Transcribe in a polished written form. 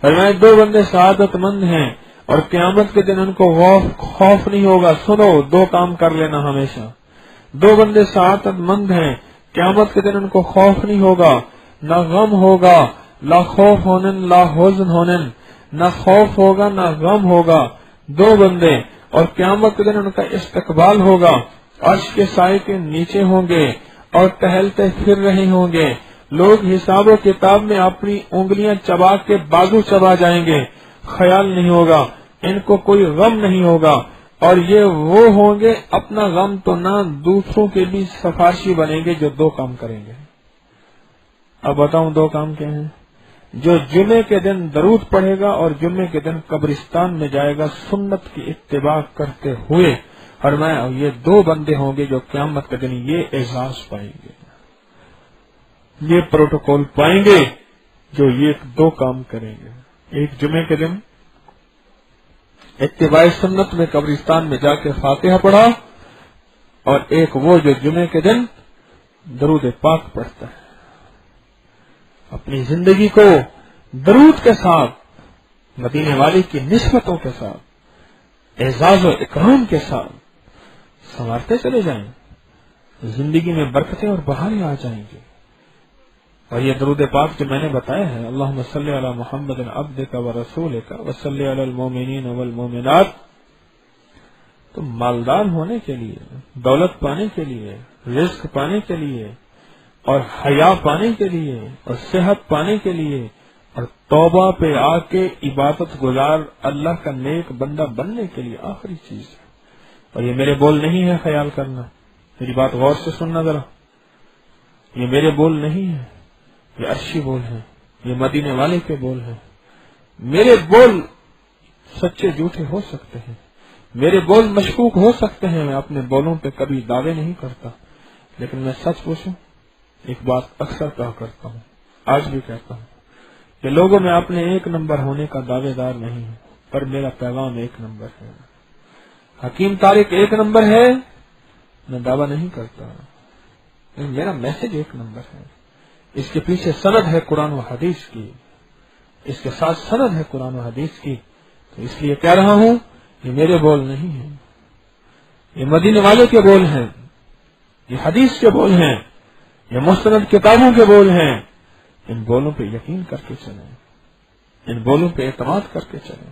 فرمایا دو بندے سعادت مند ہیں اور قیامت کے دن ان کو خوف نہیں ہوگا. سنو، دو کام کر لینا ہمیشہ. دو بندے سعادت مند ہیں، قیامت کے دن ان کو خوف نہیں ہوگا، نہ غم ہوگا. لا خوف ہونن لا حزن ہونن، نہ خوف ہوگا نہ غم ہوگا. دو بندے اور قیامت کے دن ان کا استقبال ہوگا. عرش کے سائے کے نیچے ہوں گے اور ٹہلتے پھر رہے ہوں گے. لوگ حساب و کتاب میں اپنی انگلیاں چبا کے بازو چبا جائیں گے. خیال نہیں ہوگا، ان کو کوئی غم نہیں ہوگا. اور یہ وہ ہوں گے اپنا غم تو نہ، دوسروں کے بھی سفارشی بنیں گے جو دو کام کریں گے. اب بتاؤں دو کام کیا ہیں؟ جو جمعے کے دن درود پڑھے گا اور جمعے کے دن قبرستان میں جائے گا سنت کی اتباع کرتے ہوئے. فرمایا یہ دو بندے ہوں گے جو قیامت کے دن یہ اعزاز پائیں گے، یہ پروٹوکول پائیں گے جو یہ دو کام کریں گے. ایک جمعے کے دن اتباع سنت میں قبرستان میں جا کے فاتحہ پڑھا، اور ایک وہ جو جمعے کے دن درود پاک پڑھتا ہے. اپنی زندگی کو درود کے ساتھ، مدینے والی کی نسبتوں کے ساتھ، اعزاز و اکرام کے ساتھ سنوارتے چلے جائیں. زندگی میں برکتیں اور بہاریں آ جائیں گی. اور یہ درود پاک جو میں نے بتایا ہے، اللہم صلی علی محمد عبدک و رسولک وصلی علی المومنین والمومنات، تو مالدار ہونے کے لیے، دولت پانے کے لیے، رزق پانے کے لیے، اور حیا پانے کے لیے، اور صحت پانے کے لیے، اور توبہ پہ آ کے عبادت گزار اللہ کا نیک بندہ بننے کے لیے آخری چیز ہے. اور یہ میرے بول نہیں ہے، خیال کرنا، میری بات غور سے سننا ذرا. یہ میرے بول نہیں ہے، یہ عرشی بول ہیں، یہ مدینے والے کے بول ہیں. میرے بول سچے جھوٹے ہو سکتے ہیں، میرے بول مشکوک ہو سکتے ہیں. میں اپنے بولوں پہ کبھی دعوے نہیں کرتا، لیکن میں سچ پوچھوں ایک بات اکثر کہا کرتا ہوں، آج بھی کہتا ہوں کہ لوگوں میں اپنے ایک نمبر ہونے کا دعوے دار نہیں ہے، پر میرا پیغام ایک نمبر ہے. حکیم طارق ایک نمبر ہے، میں دعویٰ نہیں کرتا، لیکن میرا میسج ایک نمبر ہے. اس کے پیچھے سند ہے قرآن و حدیث کی، اس کے ساتھ سند ہے قرآن و حدیث کی. تو اس لیے کہہ رہا ہوں یہ میرے بول نہیں ہیں، یہ مدینے والے کے بول ہیں، یہ حدیث کے بول ہیں، یہ مستند کتابوں کے بول ہیں. ان بولوں پہ یقین کر کے چلیں، ان بولوں پہ اعتماد کر کے چلیں.